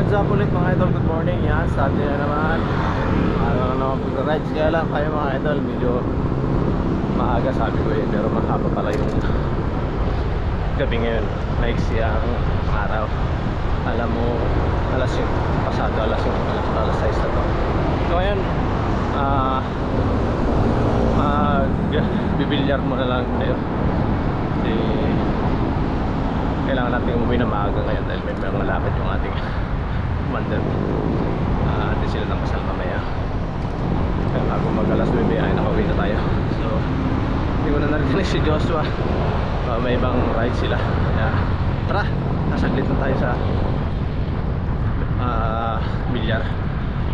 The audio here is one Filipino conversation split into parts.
What's up ulit mga idol, good morning. Yan, sabi na naman araw na naman pag-rides. Kaya lang kayo mga idol, medyo maaga sabi ko eh, pero mahaba pala yung gabi ngayon. Maiksi ang araw. Alam mo, alas yung pasado, alas 6 na to. So ngayon, bibilyar muna lang tayo kasi kailangan natin umuwi na maaga ngayon dahil may mga lapit yung ating commander. Hindi sila ng kasal mamaya, kaya bago mag alas 9 ay nakauwi na tayo. So hindi ko na narinig si Joshua, may ibang ride sila, kaya tara, nasaglit na tayo sa bilyar.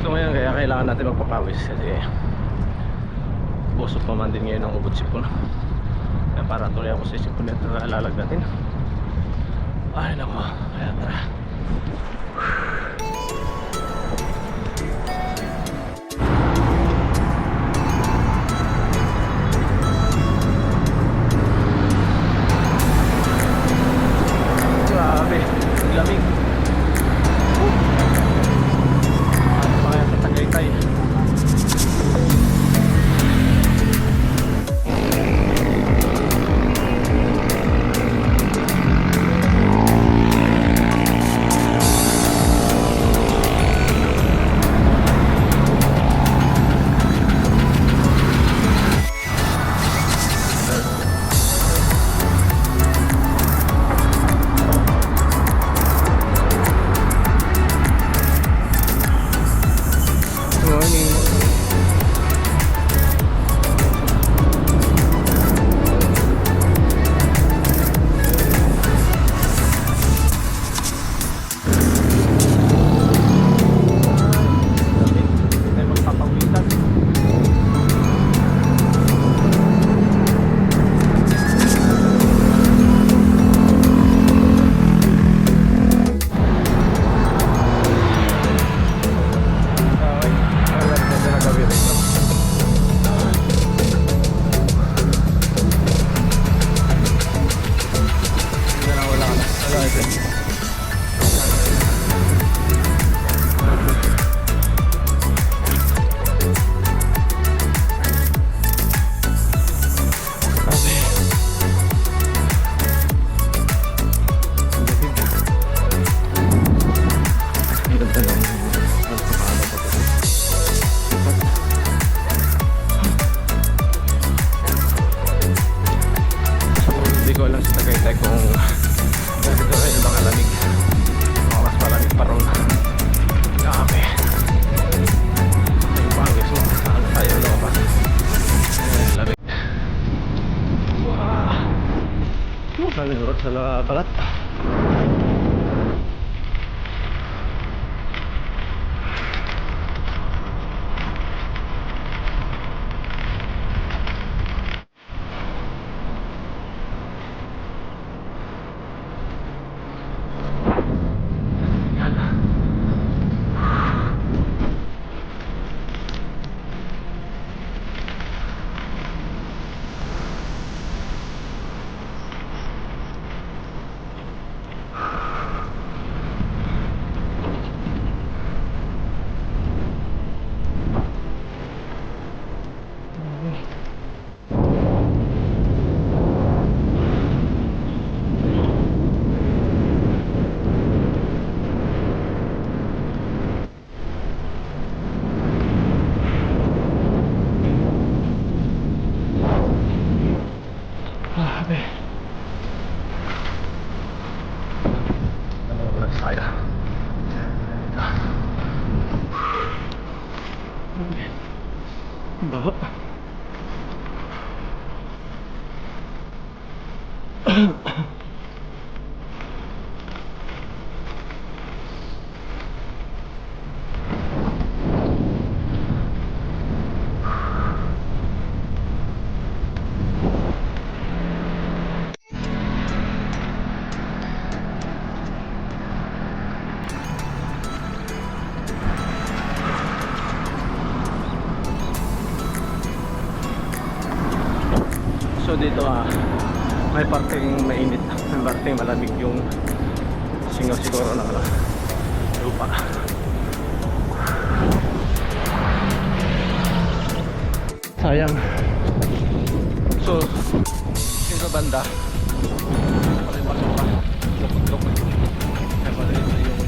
So ngayon kaya kailangan natin magpapawis kasi busog pa man din ngayon ang ubod sipon, kaya para tuloy ako sa sipon na alalag natin. Ay nako, kaya tara. Grabe, ang lamig. Ano pa kaya sa Tagaytay? Nalingurot sa balat. Bawa. So dito may parteng mainit, may parteng malamig yung singaw siguro ng lupa. Sayang. So, yung sa banda, pala yung basura. Lupot-lupot. Kaya pala ito yung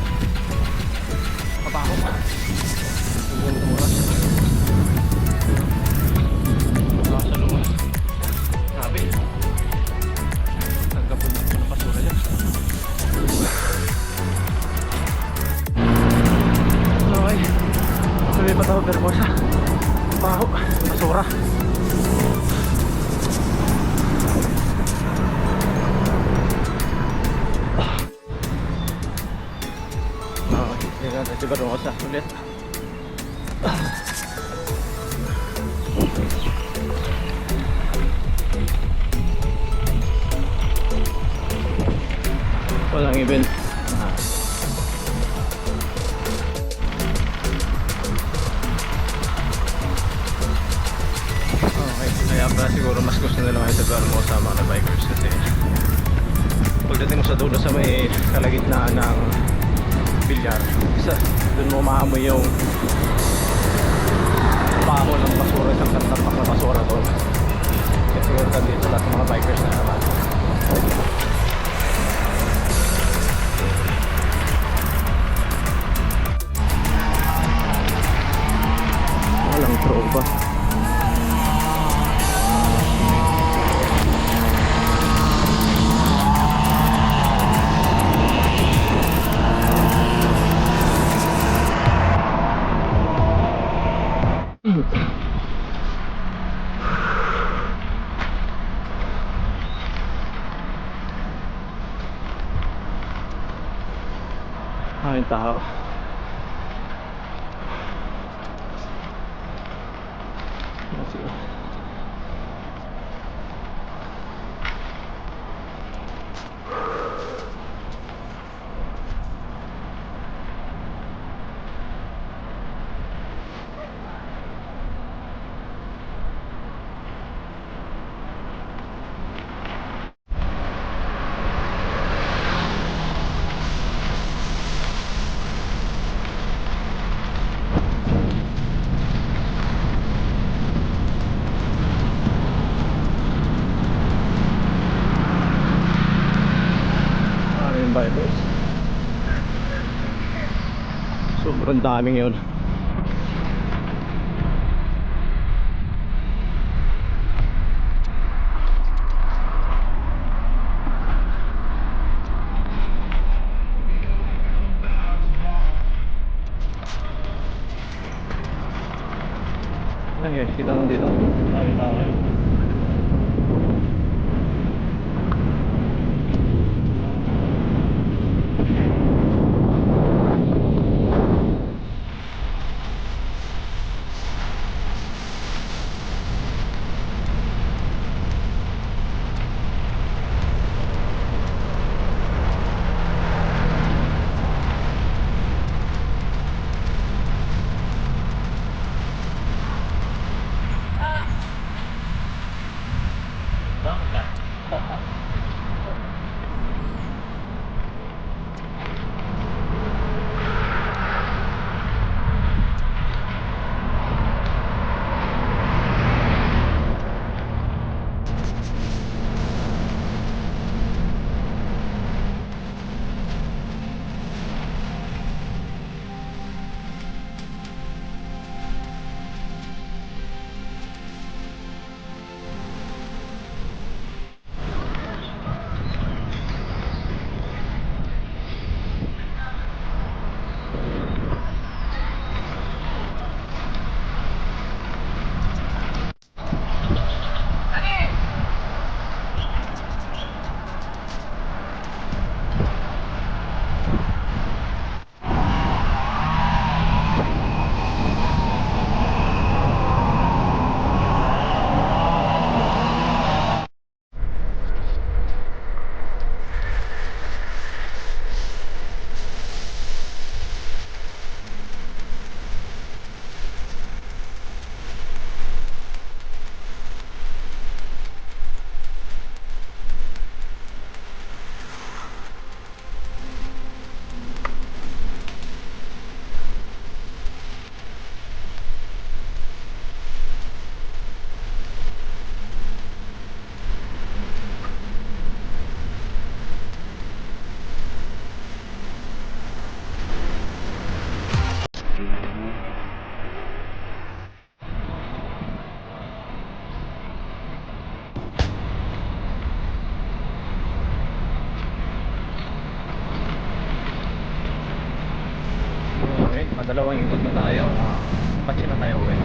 kabaho. Yung buntura. Sa lupa. Grabe. Nagkabunod ko ng basura dyan. Okay. Tuloy pa tayo Vermosa. Baho. Basura. Okay. Ito Vermosa ulit. Walang event. Okay, kaya pala siguro mas gusto nila mga ito mo sa mga bikers kasi pagdating mo sa dulo sa may kalagitnaan ng bilyar, isa dun mo maamoy yung baho ng basura, isang kantapak na basura doon. Kaya siguro dito lahat ng mga bikers na naman. Walang tropa. Yung tao. Sige. Yung bikers. Sobrang daming yun. Ay, kita mo dito. Daming tao. Nakadalawang ikot na tayo. Patsi na tayo uwi.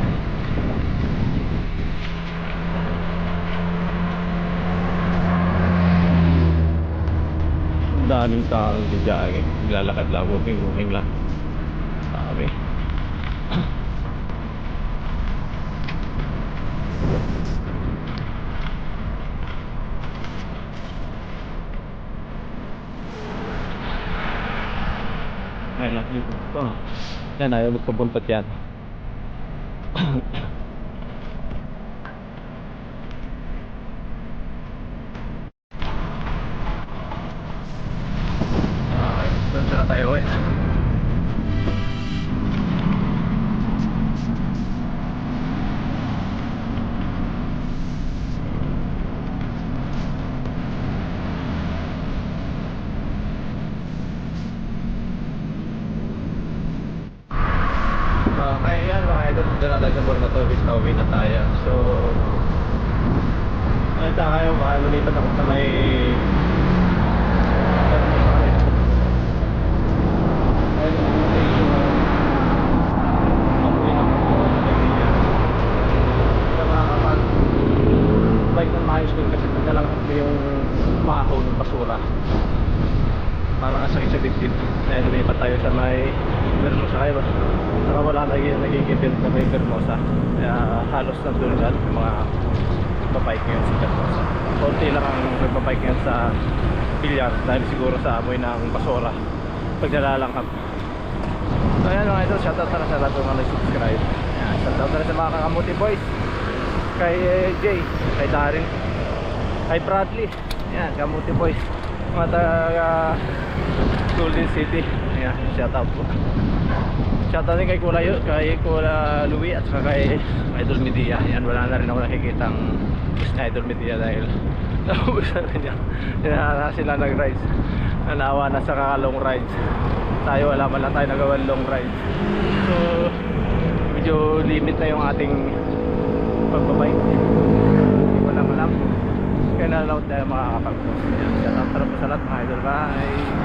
Daming tao nagja-jogging, naglalakad lang, walking lang. Sabi. Ayun lang yung ito. Yan, ayaw magpabuntot yan. Okay, doon sila tayo uwi. Okay, yan mga idol. Doon na tayo sa Bornatovis na uwi na tayo. So, ay tayo, baka lulipat ako sa may bike ng maayos dun kasi nagdalang yung makahaw ng basura. Parang asakit sa dibdib. Dahil lumipat tayo sa may Vermosa kayo ba? Saka wala nagigipil na may Vermosa. Kaya halos nandun dyan yung mga babike ngayon sa Vermosa. Konti lang ang nagbabike ngayon sa Bilyar dahil siguro sa amoy ng basura pag nalalanghap. So ayan mga ito, shoutout na sa lahat ng mga nag-subscribe. Shoutout na sa mga Kakamuti Boys, kay Jay, kay Darin, kay Bradley. Ayan, Kamuti Boys, mga taga Golden City. Ayan, shoutout po. Shoutout din kay Kula Louie at saka kay Idol Media. Ayan, wala na rin ako nakikitang post na Idol Media dahil naubusan rin yan. Hinahala sila nag-rides. Nanawa na sa kakalong rides. Tayo wala man lang tayo nagawang long rides. So medyo limit na yung ating pagbabike. Hindi ko lang alam. Kaya nalaw tayo makakapag-post. Shoutout sa lahat mga idol. Bye!